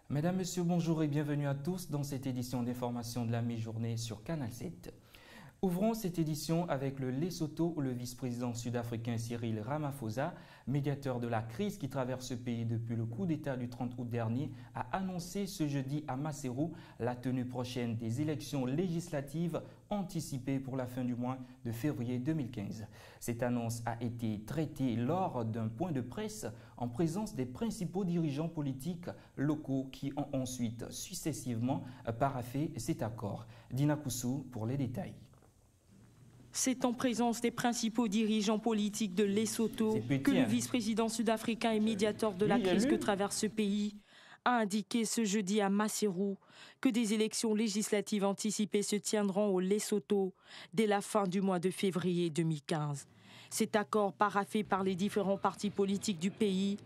Mesdames, Messieurs, bonjour et bienvenue à tous dans cette édition d'information de la mi-journée sur Canal 7. Ouvrons cette édition avec le Lesotho où le vice-président sud-africain Cyril Ramaphosa, médiateur de la crise qui traverse ce pays depuis le coup d'État du 30 août dernier, a annoncé ce jeudi à Maseru la tenue prochaine des élections législatives anticipées pour la fin du mois de février 2015. Cette annonce a été traitée lors d'un point de presse en présence des principaux dirigeants politiques locaux qui ont ensuite successivement paraphé cet accord. Dina Koussou pour les détails. C'est en présence des principaux dirigeants politiques de Lesotho que le vice-président sud-africain et médiateur de la crise que traverse ce pays a indiqué ce jeudi à Maseru que des élections législatives anticipées se tiendront au Lesotho dès la fin du mois de février 2015. Cet accord paraphé par les différents partis politiques du pays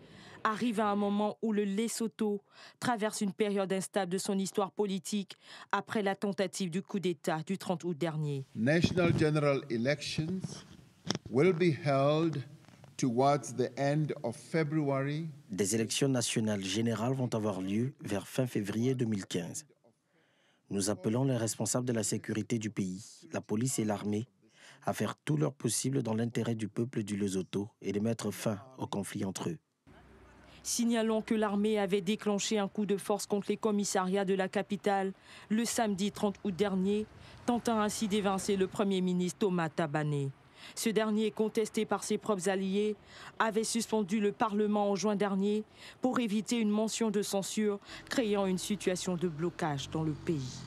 arrive à un moment où le Lesotho traverse une période instable de son histoire politique après la tentative du coup d'État du 30 août dernier. National general elections will be held towards the end of February. Des élections nationales générales vont avoir lieu vers fin février 2015. Nous appelons les responsables de la sécurité du pays, la police et l'armée, à faire tout leur possible dans l'intérêt du peuple du Lesotho et de mettre fin au conflit entre eux. Signalons que l'armée avait déclenché un coup de force contre les commissariats de la capitale le samedi 30 août dernier, tentant ainsi d'évincer le Premier ministre Thomas Thabane. Ce dernier, contesté par ses propres alliés, avait suspendu le Parlement en juin dernier pour éviter une motion de censure, créant une situation de blocage dans le pays.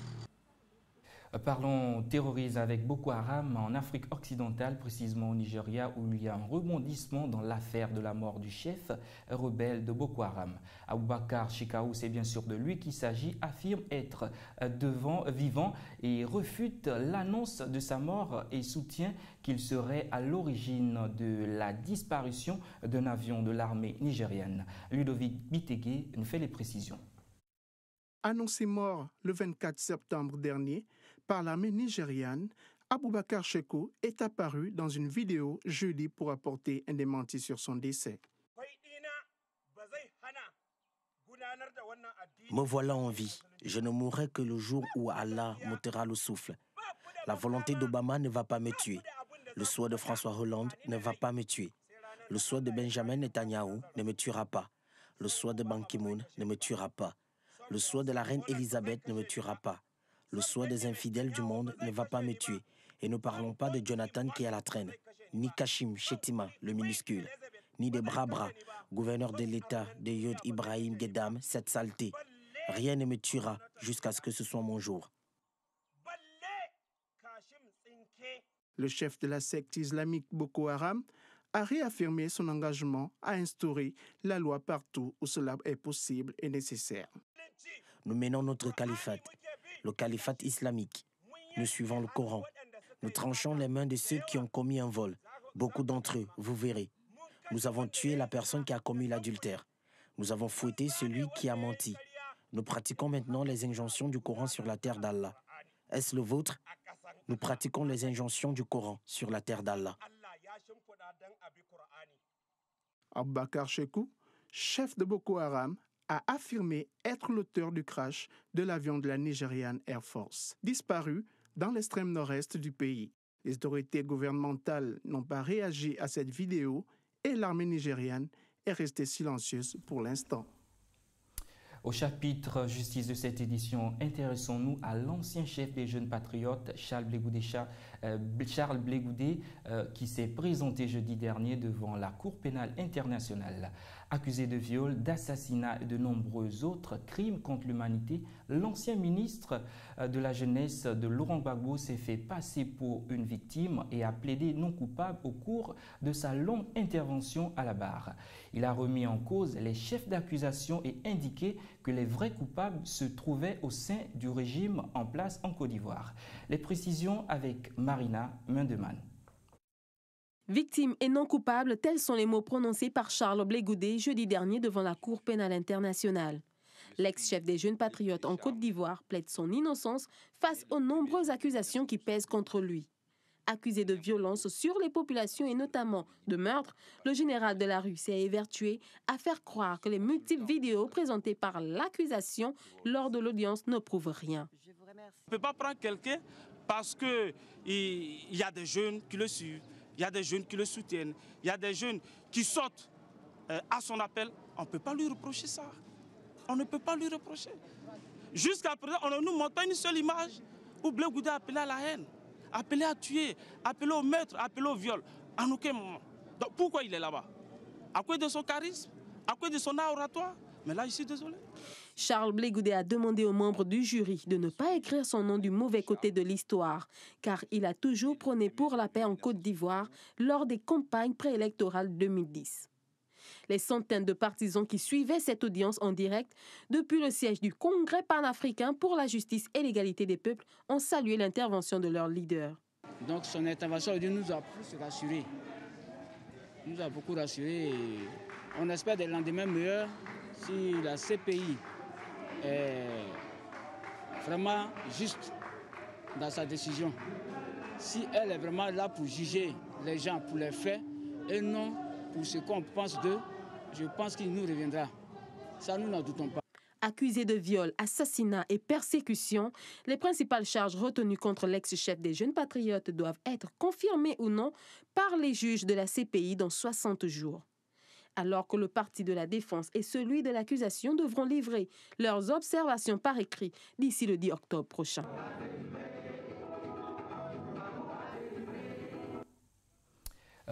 Parlons terrorisme avec Boko Haram en Afrique occidentale, précisément au Nigeria, où il y a un rebondissement dans l'affaire de la mort du chef rebelle de Boko Haram. Aboubakar Shekau, c'est bien sûr de lui qu'il s'agit, affirme être vivant et refute l'annonce de sa mort et soutient qu'il serait à l'origine de la disparition d'un avion de l'armée nigérienne. Ludovic Bitege nous fait les précisions. Annoncé mort le 24 septembre dernier par l'armée nigériane, Aboubakar Shekau est apparu dans une vidéo jeudi pour apporter un démenti sur son décès. Me voilà en vie. Je ne mourrai que le jour où Allah m'ôtera le souffle. La volonté d'Obama ne va pas me tuer. Le souhait de François Hollande ne va pas me tuer. Le souhait de Benjamin Netanyahu ne me tuera pas. Le souhait de Ban Ki-moon ne me tuera pas. Le souhait de la reine Elisabeth ne me tuera pas. Le souhait des infidèles du monde ne va pas me tuer. Et ne parlons pas de Jonathan qui est à la traîne, ni Kashim Shettima, le minuscule, ni de Brabra, gouverneur de l'État de Yod Ibrahim Gedam, cette saleté. Rien ne me tuera jusqu'à ce que ce soit mon jour. Le chef de la secte islamique Boko Haram a réaffirmé son engagement à instaurer la loi partout où cela est possible et nécessaire. Nous menons notre califat, le califat islamique. Nous suivons le Coran. Nous tranchons les mains de ceux qui ont commis un vol. Beaucoup d'entre eux, vous verrez. Nous avons tué la personne qui a commis l'adultère. Nous avons fouetté celui qui a menti. Nous pratiquons maintenant les injonctions du Coran sur la terre d'Allah. Est-ce le vôtre? Nous pratiquons les injonctions du Coran sur la terre d'Allah. Aboubakar Shekau, chef de Boko Haram, a affirmé être l'auteur du crash de l'avion de la Nigerian Air Force, disparu dans l'extrême nord-est du pays. Les autorités gouvernementales n'ont pas réagi à cette vidéo et l'armée nigériane est restée silencieuse pour l'instant. Au chapitre justice de cette édition, intéressons-nous à l'ancien chef des jeunes patriotes, Charles Blé Goudé, qui s'est présenté jeudi dernier devant la Cour pénale internationale. Accusé de viol, d'assassinat et de nombreux autres crimes contre l'humanité, l'ancien ministre de la jeunesse de Laurent Gbagbo s'est fait passer pour une victime et a plaidé non coupable au cours de sa longue intervention à la barre. Il a remis en cause les chefs d'accusation et indiqué que les vrais coupables se trouvaient au sein du régime en place en Côte d'Ivoire. Les précisions avec Marina Mundeman. Victime et non coupable, tels sont les mots prononcés par Charles Blé Goudé jeudi dernier devant la Cour pénale internationale. L'ex-chef des Jeunes Patriotes en Côte d'Ivoire plaide son innocence face aux nombreuses accusations qui pèsent contre lui. Accusé de violence sur les populations et notamment de meurtre, le général de la rue s'est évertué à faire croire que les multiples vidéos présentées par l'accusation lors de l'audience ne prouvent rien. On ne peut pas prendre quelqu'un parce qu'il y a des jeunes qui le suivent, il y a des jeunes qui le soutiennent, il y a des jeunes qui sautent à son appel. On ne peut pas lui reprocher ça. On ne peut pas lui reprocher. Jusqu'à présent, on ne nous montre pas une seule image où Blé Goudé a appelé à la haine, appelé à tuer, appelé au meurtre, appelé au viol. En aucun moment. Donc pourquoi il est là-bas? À cause de son charisme? À cause de son art oratoire? Mais là, je suis désolé. Charles Blé Goudé a demandé aux membres du jury de ne pas écrire son nom du mauvais côté de l'histoire, car il a toujours prôné pour la paix en Côte d'Ivoire lors des campagnes préélectorales 2010. Les centaines de partisans qui suivaient cette audience en direct depuis le siège du Congrès panafricain pour la justice et l'égalité des peuples ont salué l'intervention de leur leader. Donc son intervention nous a plus rassurés. Nous a beaucoup rassurés. On espère des lendemains meilleurs si la CPI est vraiment juste dans sa décision. Si elle est vraiment là pour juger les gens pour les faits et non pour ce qu'on pense d'eux, je pense qu'il nous reviendra. Ça, nous n'en doutons pas. Accusé de viol, assassinat et persécution, les principales charges retenues contre l'ex-chef des Jeunes Patriotes doivent être confirmées ou non par les juges de la CPI dans 60 jours. Alors que le parti de la défense et celui de l'accusation devront livrer leurs observations par écrit d'ici le 10 octobre prochain.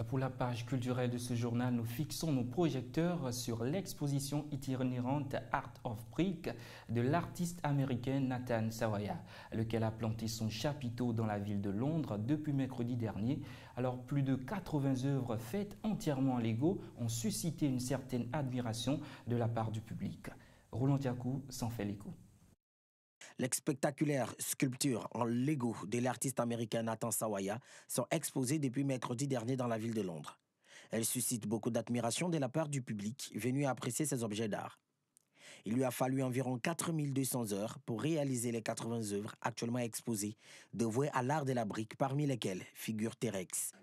Pour la page culturelle de ce journal, nous fixons nos projecteurs sur l'exposition itinérante Art of Brick de l'artiste américain Nathan Sawaya, lequel a planté son chapiteau dans la ville de Londres depuis mercredi dernier. Alors, plus de 80 œuvres faites entièrement en Lego ont suscité une certaine admiration de la part du public. Roland Diakou s'en fait l'écho. Les spectaculaires sculptures en Lego de l'artiste américain Nathan Sawaya sont exposées depuis mercredi dernier dans la ville de Londres. Elles suscitent beaucoup d'admiration de la part du public venu apprécier ces objets d'art. Il lui a fallu environ 4200 heures pour réaliser les 80 œuvres actuellement exposées, dévouées à l'art de la brique, parmi lesquelles figure T-Rex.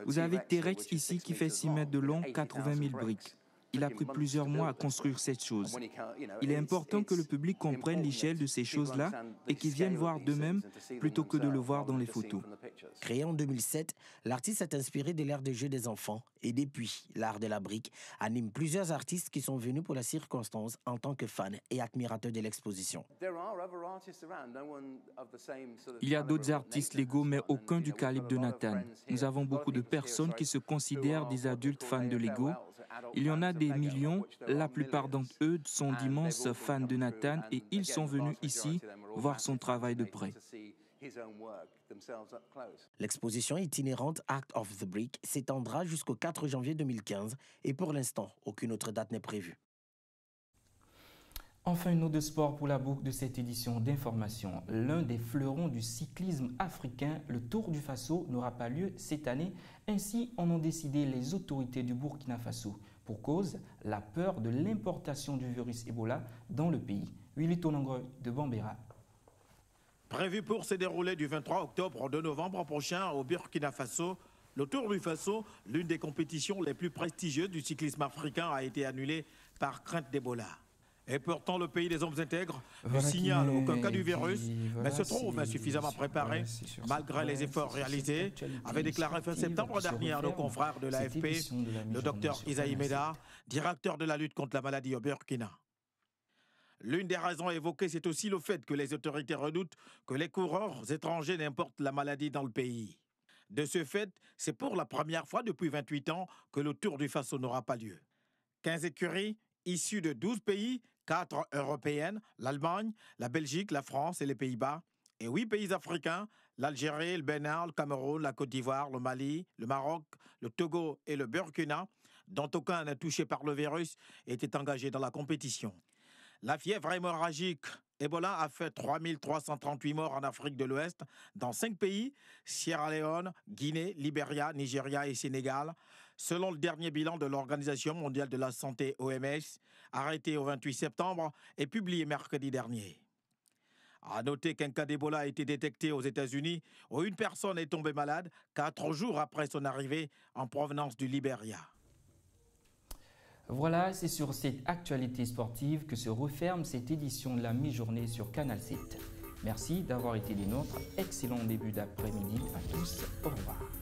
Vous avez T-Rex ici qui fait 6 mètres de long, 80 000 briques. Il a pris plusieurs mois à construire cette chose. Il est important que le public comprenne l'échelle de ces choses-là et qu'ils viennent voir d'eux-mêmes plutôt que de le voir dans les photos. Créé en 2007, l'artiste s'est inspiré de l'art de jeu des enfants et depuis, l'art de la brique anime plusieurs artistes qui sont venus pour la circonstance en tant que fans et admirateurs de l'exposition. Il y a d'autres artistes Lego, mais aucun du calibre de Nathan. Nous avons beaucoup de personnes qui se considèrent des adultes fans de Lego. Il y en a des millions, la plupart d'entre eux sont d'immenses fans de Nathan et ils sont venus ici voir son travail de près. L'exposition itinérante Art of the Brick s'étendra jusqu'au 4 janvier 2015 et pour l'instant, aucune autre date n'est prévue. Enfin, une note de sport pour la boucle de cette édition d'information. L'un des fleurons du cyclisme africain, le Tour du Faso, n'aura pas lieu cette année. Ainsi en ont décidé les autorités du Burkina Faso. Pour cause, la peur de l'importation du virus Ebola dans le pays. Willy Tonangre de Bambera. Prévu pour se dérouler du 23 octobre au 2 novembre prochain au Burkina Faso, le Tour du Faso, l'une des compétitions les plus prestigieuses du cyclisme africain, a été annulée par crainte d'Ebola. Et pourtant, le pays des hommes intègres ne signale aucun cas du virus, mais se trouve insuffisamment préparé, malgré les efforts réalisés, avait déclaré fin septembre dernier à nos confrères de l'AFP, le docteur Isaïe Meda, directeur de la lutte contre la maladie au Burkina. L'une des raisons évoquées, c'est aussi le fait que les autorités redoutent que les coureurs étrangers n'importent la maladie dans le pays. De ce fait, c'est pour la première fois depuis 28 ans que le Tour du Faso n'aura pas lieu. 15 écuries issues de 12 pays, 4 européennes, l'Allemagne, la Belgique, la France et les Pays-Bas, et 8 pays africains, l'Algérie, le Bénin, le Cameroun, la Côte d'Ivoire, le Mali, le Maroc, le Togo et le Burkina, dont aucun n'est touché par le virus, étaient engagés dans la compétition. La fièvre hémorragique Ebola a fait 3338 morts en Afrique de l'Ouest, dans 5 pays, Sierra Leone, Guinée, Libéria, Nigeria et Sénégal, selon le dernier bilan de l'Organisation mondiale de la santé OMS, arrêté au 28 septembre et publié mercredi dernier. À noter qu'un cas d'Ebola a été détecté aux États-Unis, où une personne est tombée malade 4 jours après son arrivée en provenance du Libéria. Voilà, c'est sur cette actualité sportive que se referme cette édition de la mi-journée sur Canal 7. Merci d'avoir été des nôtres. Excellent début d'après-midi à tous. Au revoir.